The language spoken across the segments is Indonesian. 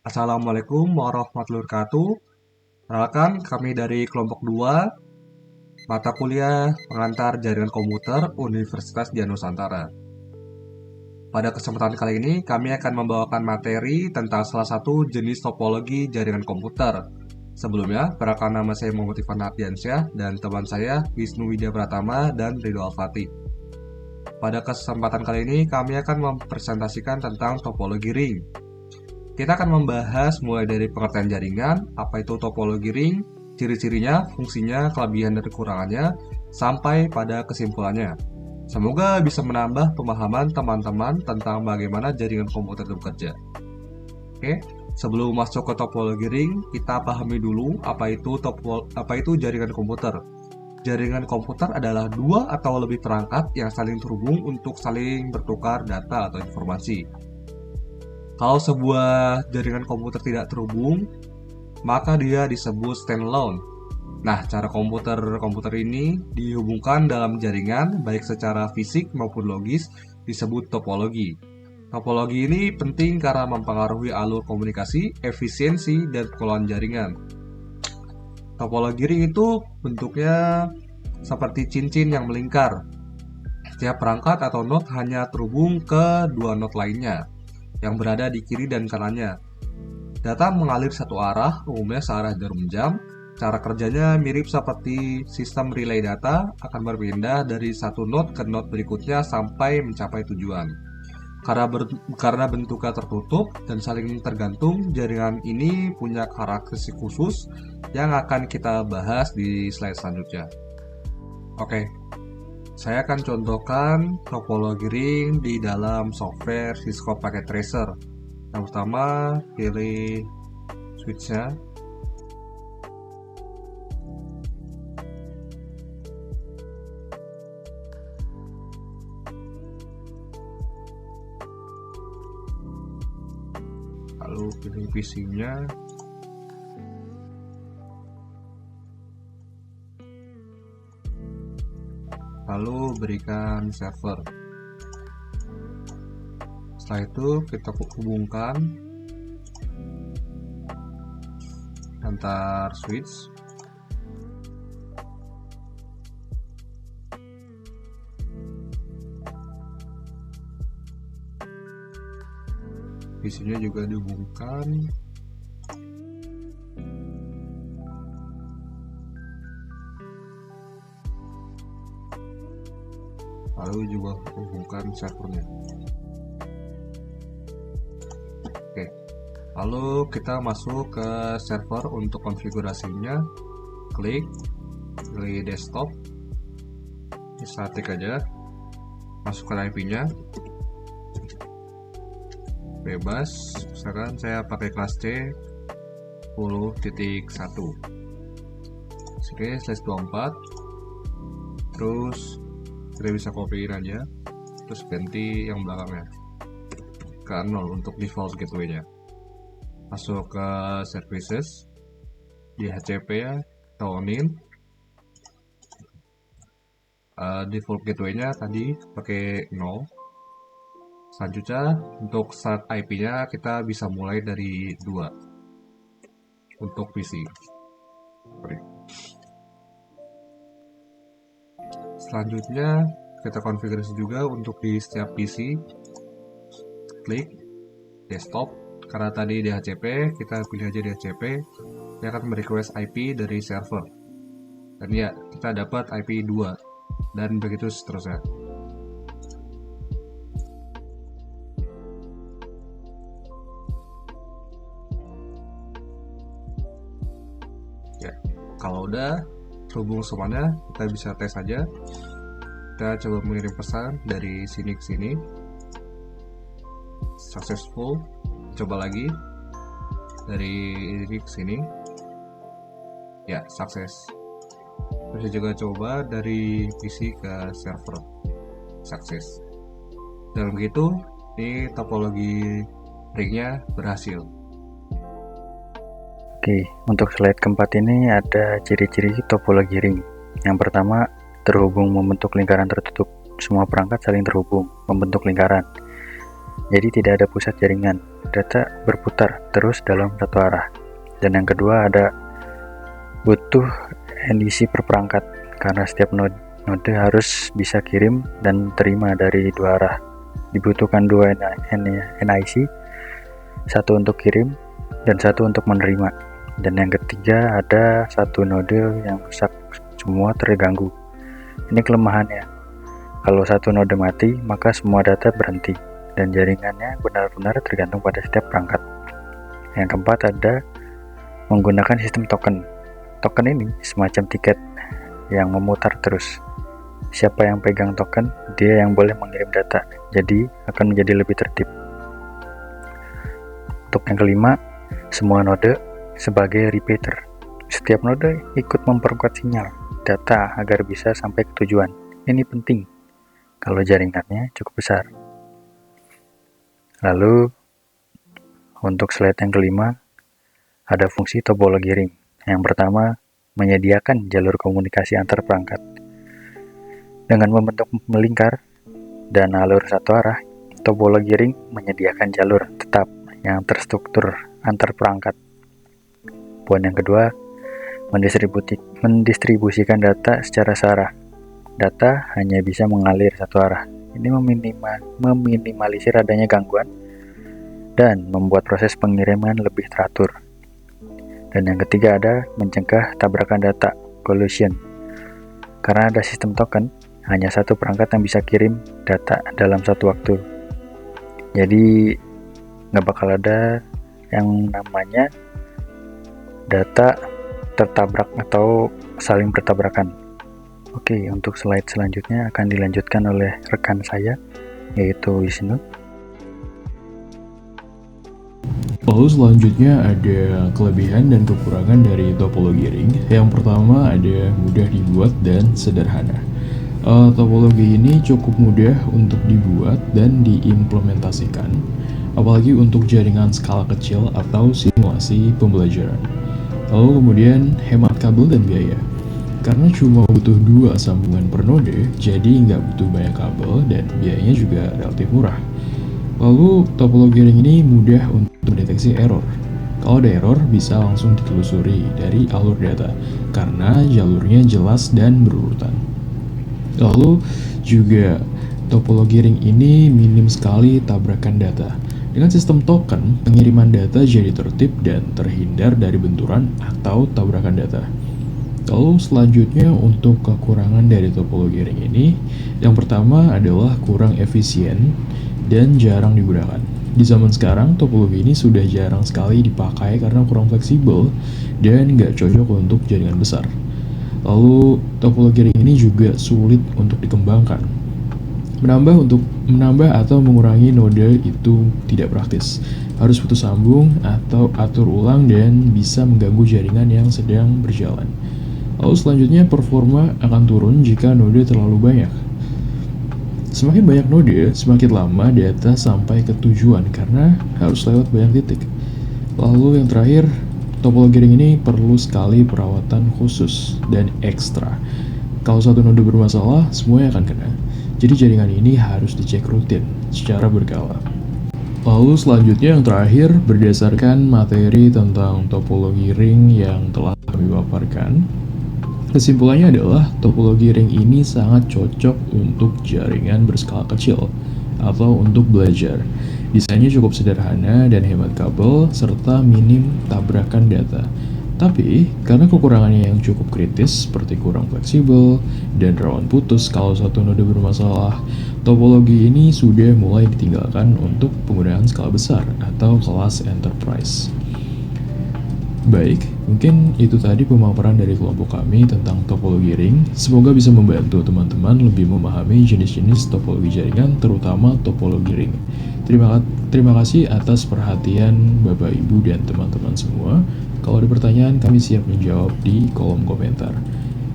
Assalamualaikum warahmatullahi wabarakatuh. Perkenalkan, kami dari kelompok 2, mata kuliah pengantar jaringan komputer Universitas Dian Nusantara. Pada kesempatan kali ini, kami akan membawakan materi tentang salah satu jenis topologi jaringan komputer. Sebelumnya, perkenalkan, nama saya Muhammad Irfan Ardiansyah dan teman saya Wisnu Widya Pratama dan Ridho Alfati. Pada kesempatan kali ini, kami akan mempresentasikan tentang topologi ring. Kita akan membahas mulai dari pengertian jaringan, apa itu topologi ring, ciri-cirinya, fungsinya, kelebihan dan kekurangannya, sampai pada kesimpulannya. Semoga bisa menambah pemahaman teman-teman tentang bagaimana jaringan komputer itu bekerja. Oke, sebelum masuk ke topologi ring, kita pahami dulu apa itu jaringan komputer. Jaringan komputer adalah dua atau lebih perangkat yang saling terhubung untuk saling bertukar data atau informasi. Kalau sebuah jaringan komputer tidak terhubung, maka dia disebut standalone. Nah, cara komputer ini dihubungkan dalam jaringan, baik secara fisik maupun logis, disebut topologi. Topologi ini penting karena mempengaruhi alur komunikasi, efisiensi, dan pengelolaan jaringan. Topologi ring itu bentuknya seperti cincin yang melingkar. Setiap perangkat atau node hanya terhubung ke dua node lainnya yang berada di kiri dan kanannya. Data mengalir satu arah, umumnya searah jarum jam. Cara kerjanya mirip seperti sistem relay data, akan berpindah dari satu node ke node berikutnya sampai mencapai tujuan. Karena bentuknya tertutup dan saling tergantung, jaringan ini punya karakteristik khusus yang akan kita bahas di slide selanjutnya. Oke. Saya akan contohkan topologi ring di dalam software Cisco Packet Tracer. Yang pertama, pilih switch-nya. Lalu pilih PC-nya. Lalu berikan server. Setelah itu kita hubungkan antar switch. PC-nya juga dihubungkan. Lalu juga hubungkan servernya. Oke, lalu kita masuk ke server untuk konfigurasinya. Klik, pilih desktop, static aja, masukkan IP-nya, bebas. Misalkan saya pakai kelas C 10.1, oke, /24, terus kita bisa copyin aja, terus ganti yang belakangnya ke 0 untuk default gateway-nya. Masuk ke services, di HCP ya, tonin. Default gateway-nya tadi pakai 0. Selanjutnya untuk start IP-nya kita bisa mulai dari 2 untuk PC. Selanjutnya kita konfigurasi juga untuk di setiap PC. Klik desktop, karena tadi di HCP, kita pilih aja di HCP. Dia akan merequest IP dari server. Dan ya, kita dapat IP 2 dan begitu seterusnya. Ya, kalau udah terhubung semuanya, kita bisa tes aja. Kita coba mengirim pesan dari sini ke sini. Successful. Coba lagi dari ini ke sini. Ya, sukses. Bisa juga coba dari PC ke server. Sukses. Dan begitu, ini topologi ringnya berhasil. Oke, untuk slide keempat ini ada ciri-ciri topologi ring. Yang pertama, terhubung membentuk lingkaran tertutup. Semua perangkat saling terhubung membentuk lingkaran. Jadi tidak ada pusat jaringan, data berputar terus dalam satu arah. Dan yang kedua ada butuh NDC per perangkat, karena setiap node harus bisa kirim dan terima dari dua arah. Dibutuhkan dua NIC, satu untuk kirim dan satu untuk menerima. Dan yang ketiga ada satu node yang rusak, semua terganggu. Ini kelemahannya. Kalau satu node mati, maka semua data berhenti dan jaringannya benar-benar tergantung pada setiap perangkat. Yang keempat ada menggunakan sistem token. Token ini semacam tiket yang memutar terus. Siapa yang pegang token, dia yang boleh mengirim data, jadi akan menjadi lebih tertib. Untuk yang kelima, semua node sebagai repeater. Setiap node ikut memperkuat sinyal data agar bisa sampai ke tujuan. Ini penting kalau jaringannya cukup besar. Lalu untuk slide yang kelima ada fungsi topologi ring. Yang pertama, menyediakan jalur komunikasi antar perangkat. Dengan membentuk melingkar dan alur satu arah, topologi ring menyediakan jalur tetap yang terstruktur antar perangkat. Poin yang kedua, mendistribusikan data secara searah. Data hanya bisa mengalir satu arah. Ini meminimalisir adanya gangguan dan membuat proses pengiriman lebih teratur. Dan yang ketiga ada mencegah tabrakan data, collision. Karena ada sistem token, hanya satu perangkat yang bisa kirim data dalam satu waktu. Jadi nggak bakal ada yang namanya data tertabrak atau saling bertabrakan. Oke, untuk slide selanjutnya akan dilanjutkan oleh rekan saya, yaitu Wisnu. Lalu selanjutnya ada kelebihan dan kekurangan dari topologi ring. Yang pertama ada mudah dibuat dan sederhana. Topologi ini cukup mudah untuk dibuat dan diimplementasikan, apalagi untuk jaringan skala kecil atau simulasi pembelajaran. Lalu kemudian hemat kabel dan biaya. Karena cuma butuh 2 sambungan per node, jadi nggak butuh banyak kabel dan biayanya juga relatif murah. Lalu topologi ring ini mudah untuk mendeteksi error. Kalau ada error, bisa langsung ditelusuri dari alur data, karena jalurnya jelas dan berurutan. Lalu juga topologi ring ini minim sekali tabrakan data. Dengan sistem token, pengiriman data jadi tertib dan terhindar dari benturan atau tabrakan data. Lalu selanjutnya untuk kekurangan dari topologi ring ini, yang pertama adalah kurang efisien dan jarang digunakan. Di zaman sekarang, topologi ini sudah jarang sekali dipakai karena kurang fleksibel dan nggak cocok untuk jaringan besar. Lalu topologi ring ini juga sulit untuk dikembangkan. Menambah atau mengurangi node itu tidak praktis. Harus putus sambung atau atur ulang dan bisa mengganggu jaringan yang sedang berjalan. Lalu selanjutnya performa akan turun jika node terlalu banyak. Semakin banyak node, semakin lama data sampai ke tujuan karena harus lewat banyak titik. Lalu yang terakhir, topologi ring ini perlu sekali perawatan khusus dan ekstra. Kalau satu node bermasalah, semuanya akan kena. Jadi jaringan ini harus dicek rutin secara berkala. Lalu selanjutnya yang terakhir, berdasarkan materi tentang topologi ring yang telah kami paparkan, kesimpulannya adalah topologi ring ini sangat cocok untuk jaringan berskala kecil atau untuk belajar. Desainnya cukup sederhana dan hemat kabel serta minim tabrakan data. Tapi, karena kekurangannya yang cukup kritis seperti kurang fleksibel dan rawan putus kalau satu node bermasalah, topologi ini sudah mulai ditinggalkan untuk penggunaan skala besar atau kelas enterprise. Baik, mungkin itu tadi pemaparan dari kelompok kami tentang topologi ring. Semoga bisa membantu teman-teman lebih memahami jenis-jenis topologi jaringan, terutama topologi ring. Terima kasih atas perhatian Bapak, Ibu, dan teman-teman semua. Kalau ada pertanyaan, kami siap menjawab di kolom komentar.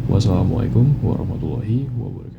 Wassalamualaikum warahmatullahi wabarakatuh.